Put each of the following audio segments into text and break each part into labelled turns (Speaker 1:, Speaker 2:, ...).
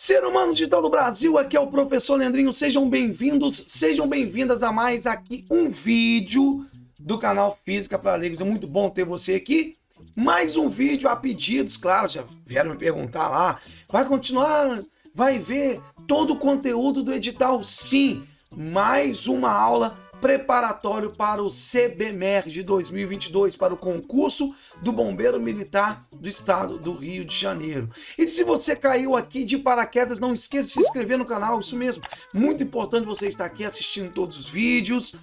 Speaker 1: Ser humano de todo o Brasil, aqui é o professor Leandrinho, sejam bem-vindos, sejam bem-vindas a mais aqui um vídeo do canal Física para Leigos. É muito bom ter você aqui. Mais um vídeo a pedidos, claro, já vieram me perguntar lá, vai continuar, vai ver todo o conteúdo do edital? Sim, mais uma aula preparatório para o CBMER de 2022, para o concurso do Bombeiro Militar do Estado do Rio de Janeiro. E se você caiu aqui de paraquedas, não esqueça de se inscrever no canal, isso mesmo, muito importante você estar aqui assistindo todos os vídeos,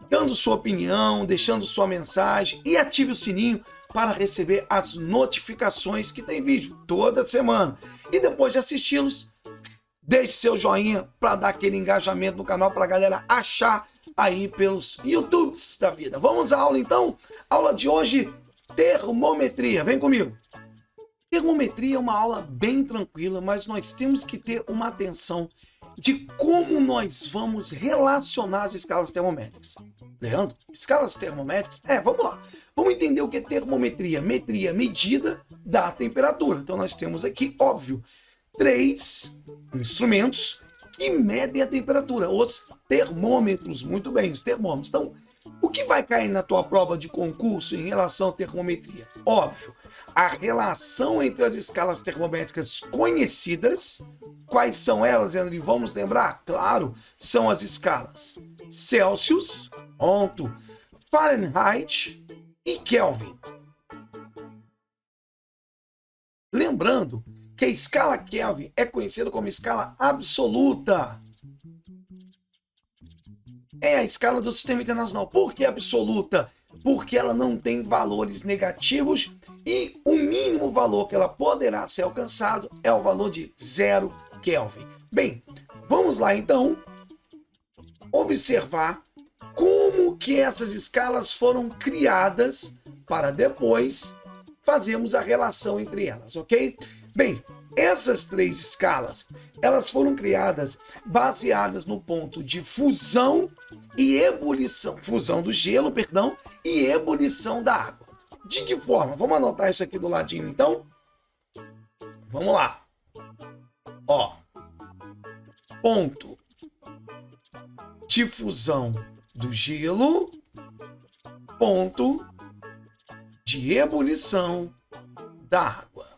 Speaker 1: dando sua opinião, deixando sua mensagem e ative o sininho para receber as notificações que tem vídeo toda semana. E depois de assisti-los, deixe seu joinha para dar aquele engajamento no canal para a galera achar aí pelos YouTubes da vida. Vamos à aula então? Aula de hoje, termometria. Vem comigo. Termometria é uma aula bem tranquila, mas nós temos que ter uma atenção de como nós vamos relacionar as escalas termométricas. Leandro, escalas termométricas? Vamos lá. Vamos entender o que é termometria. Metria, medida da temperatura. Então nós temos aqui, óbvio, 3 instrumentos que medem a temperatura, os termômetros. Muito bem, os termômetros. Então, o que vai cair na tua prova de concurso em relação à termometria? Óbvio, a relação entre as escalas termométricas conhecidas. Quais são elas, Leandro? Vamos lembrar? Claro, são as escalas Celsius, ponto, Fahrenheit e Kelvin. Lembrando que a escala Kelvin é conhecida como escala absoluta. É a escala do Sistema Internacional. Por que absoluta? Porque ela não tem valores negativos e o mínimo valor que ela poderá ser alcançado é o valor de 0 Kelvin. Bem, vamos lá então observar como que essas escalas foram criadas para depois fazermos a relação entre elas, ok? Bem, essas 3 escalas, elas foram criadas baseadas no ponto de fusão e ebulição, fusão do gelo, perdão, e ebulição da água. De que forma? Vamos anotar isso aqui do ladinho, então? Vamos lá. Ó, ponto de fusão do gelo, ponto de ebulição da água.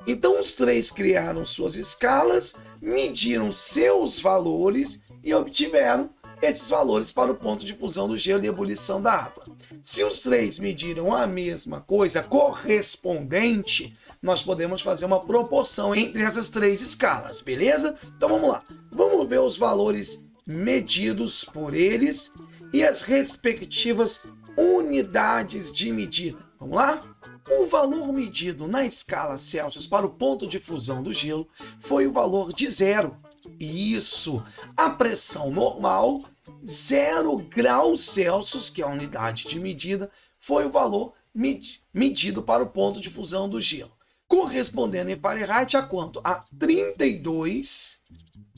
Speaker 1: Então, os 3 criaram suas escalas, mediram seus valores e obtiveram esses valores para o ponto de fusão do gelo e ebulição da água. Se os 3 mediram a mesma coisa, correspondente, nós podemos fazer uma proporção entre essas 3 escalas, beleza? Então, vamos lá. Vamos ver os valores medidos por eles e as respectivas unidades de medida. Vamos lá? O valor medido na escala Celsius para o ponto de fusão do gelo foi o valor de 0. Isso, a pressão normal, 0 graus Celsius, que é a unidade de medida, foi o valor medido para o ponto de fusão do gelo. Correspondendo em Fahrenheit a quanto? A 32,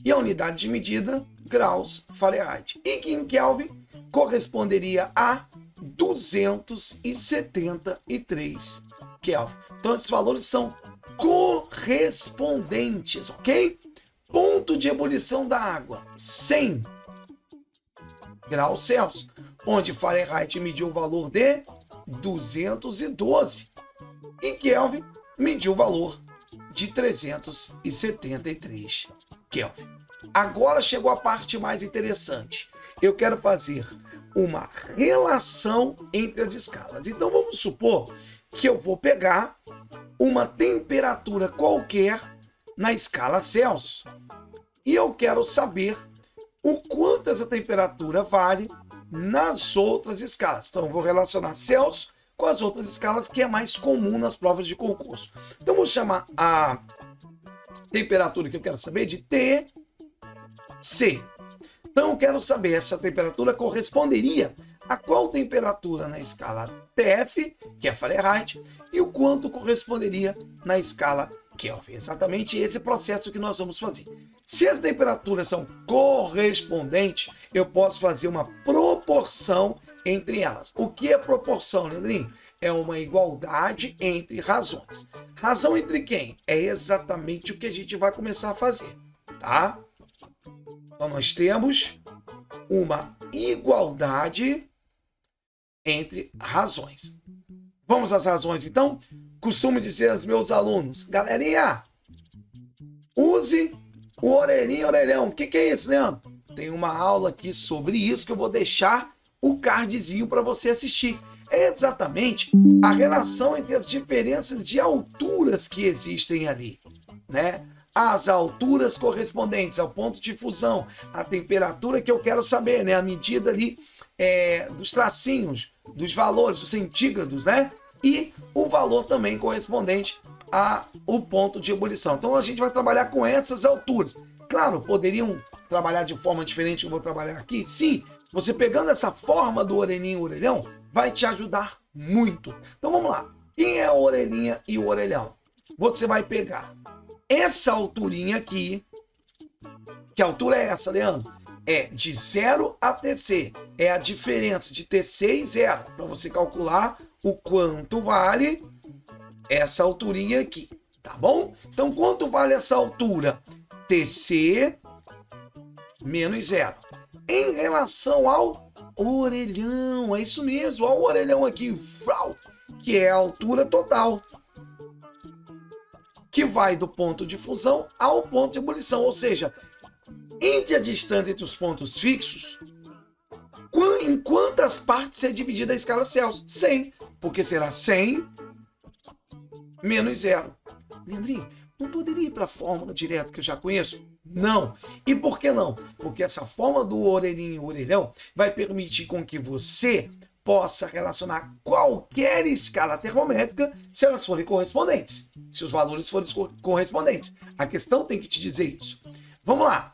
Speaker 1: e a unidade de medida, graus Fahrenheit. E que em Kelvin corresponderia a 273 Kelvin. Então, esses valores são correspondentes, ok? Ponto de ebulição da água, 100 graus Celsius, onde Fahrenheit mediu o valor de 212 e Kelvin mediu o valor de 373 Kelvin. Agora chegou a parte mais interessante. Eu quero fazer uma relação entre as escalas. Então vamos supor que eu vou pegar uma temperatura qualquer na escala Celsius e eu quero saber o quanto essa temperatura vale nas outras escalas. Então eu vou relacionar Celsius com as outras escalas que é mais comum nas provas de concurso. Então vou chamar a temperatura que eu quero saber de TC. Então eu quero saber essa temperatura corresponderia a qual temperatura na escala TF, que é Fahrenheit, e o quanto corresponderia na escala Kelvin. Exatamente esse processo que nós vamos fazer. Se as temperaturas são correspondentes, eu posso fazer uma proporção entre elas. O que é proporção, Leandrinho? é uma igualdade entre razões. Razão entre quem? É exatamente o que a gente vai começar a fazer, tá? Então, nós temos uma igualdade entre razões. Vamos às razões, então? Costumo dizer aos meus alunos, galerinha, use o orelhinho, orelhão. O que é isso, Leandro? Tem uma aula aqui sobre isso que eu vou deixar o cardzinho para você assistir. É exatamente a relação entre as diferenças de alturas que existem ali, né? As alturas correspondentes ao ponto de fusão, a temperatura que eu quero saber, né? A medida ali dos tracinhos, dos valores, dos centígrados, né? E o valor também correspondente ao ponto de ebulição. Então a gente vai trabalhar com essas alturas. Claro, poderiam trabalhar de forma diferente que eu vou trabalhar aqui? Sim, você pegando essa forma do orelhinho e orelhão vai te ajudar muito. Então vamos lá. Quem é a orelhinha e o orelhão? Você vai pegar essa alturinha aqui. Que altura é essa, Leandro? É de 0 a TC. É a diferença de TC e 0. Para você calcular o quanto vale essa alturinha aqui. Tá bom? Então, quanto vale essa altura? TC menos 0. Em relação ao orelhão, é isso mesmo, ao orelhão aqui, que é a altura total, que vai do ponto de fusão ao ponto de ebulição, ou seja, entre a distância entre os pontos fixos, em quantas partes é dividida a escala Celsius? 100, porque será 100 menos 0. Leandrinho, não poderia ir para a fórmula direto que eu já conheço? Não. E por que não? Porque essa forma do orelhinho e orelhão vai permitir com que você possa relacionar qualquer escala termométrica se elas forem correspondentes, se os valores forem correspondentes. A questão tem que te dizer isso. Vamos lá.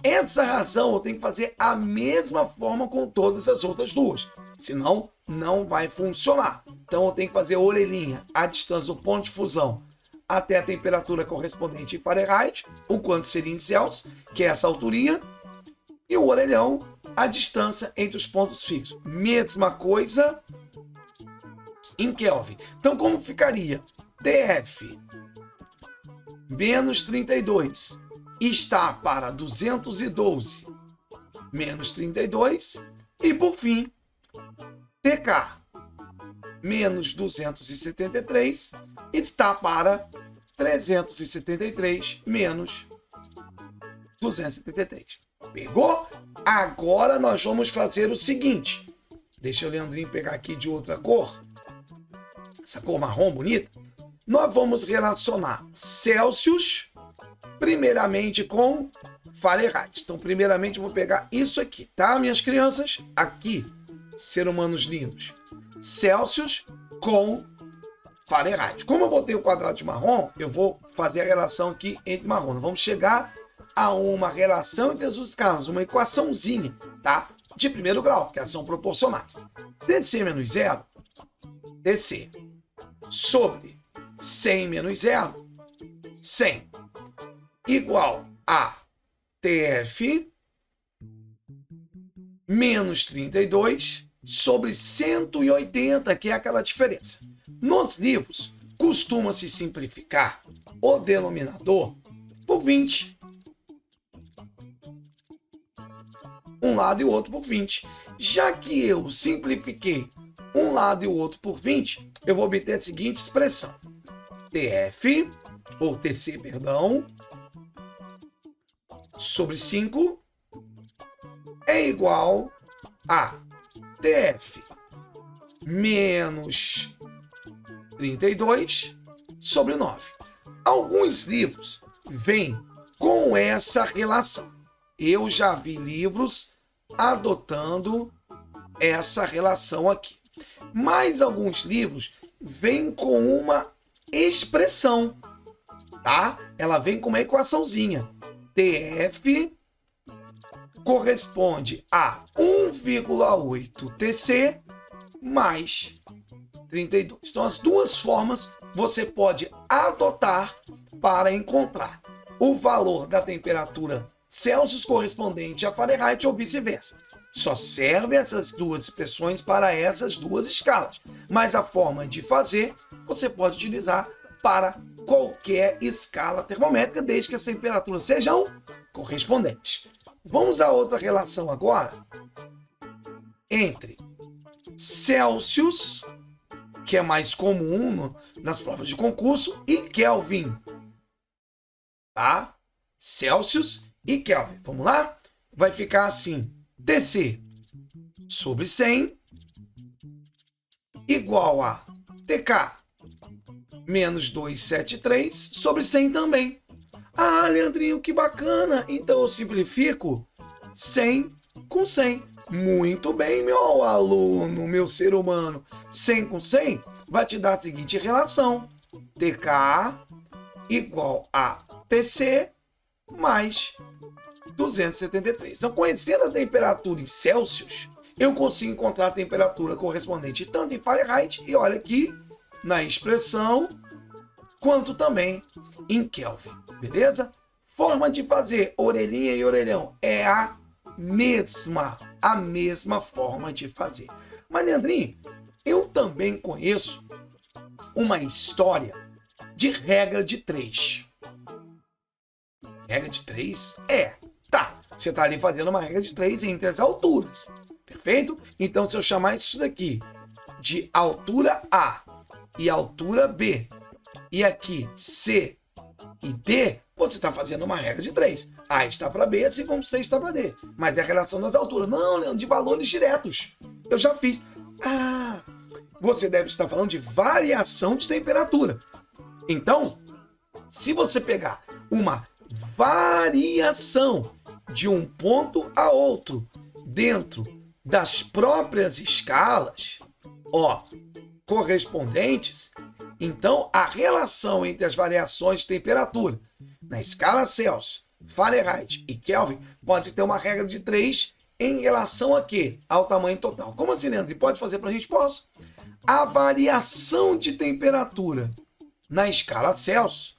Speaker 1: Essa razão eu tenho que fazer a mesma forma com todas as outras duas. Senão, não vai funcionar. Então, eu tenho que fazer a orelhinha, a distância do ponto de fusão até a temperatura correspondente em Fahrenheit, o quanto seria em Celsius, que é essa alturinha, e o orelhão, a distância entre os pontos fixos. Mesma coisa em Kelvin. Então, como ficaria? TF menos 32 está para 212 menos 32, e por fim, TK menos 273 está para 373 menos 273. Pegou? Agora nós vamos fazer o seguinte. Deixa o Leandrinho pegar aqui de outra cor. Essa cor marrom bonita. Nós vamos relacionar Celsius primeiramente com Fahrenheit. Então, primeiramente eu vou pegar isso aqui, tá, minhas crianças? Aqui, ser humanos lindos. Celsius com Fahrenheit. Como eu botei o quadrado de marrom, eu vou fazer a relação aqui entre marrom. Vamos chegar a uma relação entre as duas escalas, uma equaçãozinha, tá? De primeiro grau, porque elas são proporcionais. DC menos 0, DC, sobre 100 menos 0, 100, igual a TF menos 32 sobre 180, que é aquela diferença. Nos livros, costuma-se simplificar o denominador por 20. Um lado e o outro por 20. Já que eu simplifiquei um lado e o outro por 20, eu vou obter a seguinte expressão. TF, ou TC, perdão, sobre 5 é igual a TF menos 32 sobre 9. Alguns livros vêm com essa relação. Eu já vi livros adotando essa relação aqui. Mas alguns livros vêm com uma expressão, tá? Ela vem com uma equaçãozinha. TF corresponde a 1,8 TC mais 32. Então, as duas formas você pode adotar para encontrar o valor da temperatura Celsius correspondente a Fahrenheit ou vice-versa. Só servem essas duas expressões para essas duas escalas. Mas a forma de fazer, você pode utilizar para qualquer escala termométrica, desde que as temperaturas sejam correspondentes. Vamos a outra relação agora entre Celsius, que é mais comum nas provas de concurso, e Kelvin. Tá? Celsius e Kelvin. Vamos lá? Vai ficar assim. TC sobre 100 igual a TK menos 273 sobre 100 também. Ah, Leandrinho, que bacana! Então eu simplifico 100 com 100. Muito bem, meu aluno, meu ser humano. 100 com 100 vai te dar a seguinte relação. TK igual a TC mais 273. Então, conhecendo a temperatura em Celsius, eu consigo encontrar a temperatura correspondente tanto em Fahrenheit, e olha aqui na expressão, quanto também em Kelvin. Beleza? Forma de fazer orelhinha e orelhão é a mesma forma de fazer. Mas, Leandrinho, eu também conheço uma história de regra de 3. Regra de 3? Tá. Você está ali fazendo uma regra de 3 entre as alturas. Perfeito? Então, se eu chamar isso daqui de altura A e altura B, e aqui C e D, você está fazendo uma regra de 3. A está para B, assim como C está para D. Mas é a relação das alturas. Não, Leandro, de valores diretos. Eu já fiz. Ah, você deve estar falando de variação de temperatura. Então, se você pegar uma variação de um ponto a outro dentro das próprias escalas, correspondentes, então a relação entre as variações de temperatura na escala Celsius, Fahrenheit e Kelvin pode ter uma regra de 3 em relação a quê? Ao tamanho total. Como assim, Leandro? Pode fazer para a gente? Posso. A variação de temperatura na escala Celsius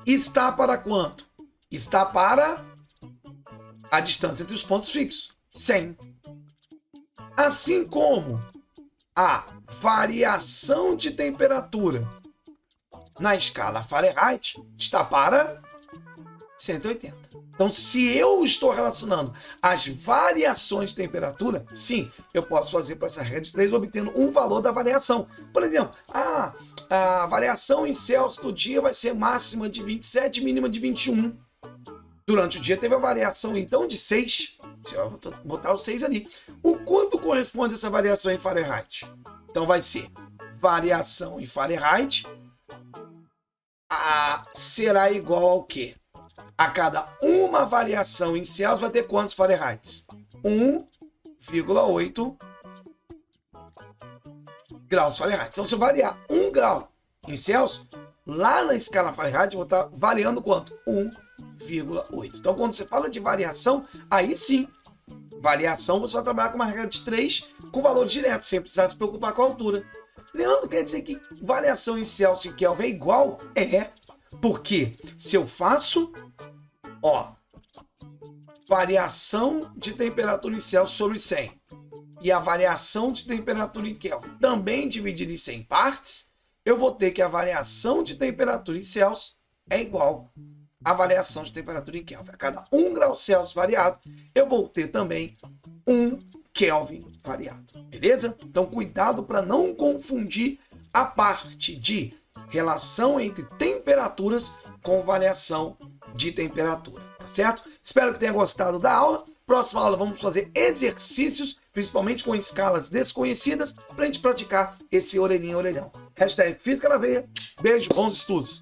Speaker 1: está para quanto? Está para a distância entre os pontos fixos, 100. Assim como a variação de temperatura na escala Fahrenheit está para 180. Então, se eu estou relacionando as variações de temperatura, sim, eu posso fazer para essa regra de 3 obtendo um valor da variação. Por exemplo, a variação em Celsius do dia vai ser máxima de 27 e mínima de 21. Durante o dia teve a variação, então, de 6. Você vai botar o 6 ali. O quanto corresponde essa variação em Fahrenheit? Então, vai ser variação em Fahrenheit será igual ao quê? A cada uma variação em Celsius vai ter quantos Fahrenheit? 1,8 graus Fahrenheit. Então, se eu variar 1 grau em Celsius, lá na escala Fahrenheit, eu vou estar variando quanto? 1,8. Então, quando você fala de variação, aí sim, variação você vai trabalhar com uma regra de 3 com valores diretos, sem precisar se preocupar com a altura. Leandro, quer dizer que variação em Celsius e Kelvin é igual? Porque se eu faço, variação de temperatura em Celsius sobre 100 e a variação de temperatura em Kelvin também dividida em 100 partes, eu vou ter que a variação de temperatura em Celsius é igual à variação de temperatura em Kelvin. A cada 1 grau Celsius variado, eu vou ter também 1 Kelvin variado. Beleza? Então, cuidado para não confundir a parte de relação entre temperaturas com variação de temperatura. Tá certo? Espero que tenha gostado da aula. Próxima aula vamos fazer exercícios, principalmente com escalas desconhecidas, para a gente praticar esse orelhinha orelhão. #Física na veia. Beijo, bons estudos.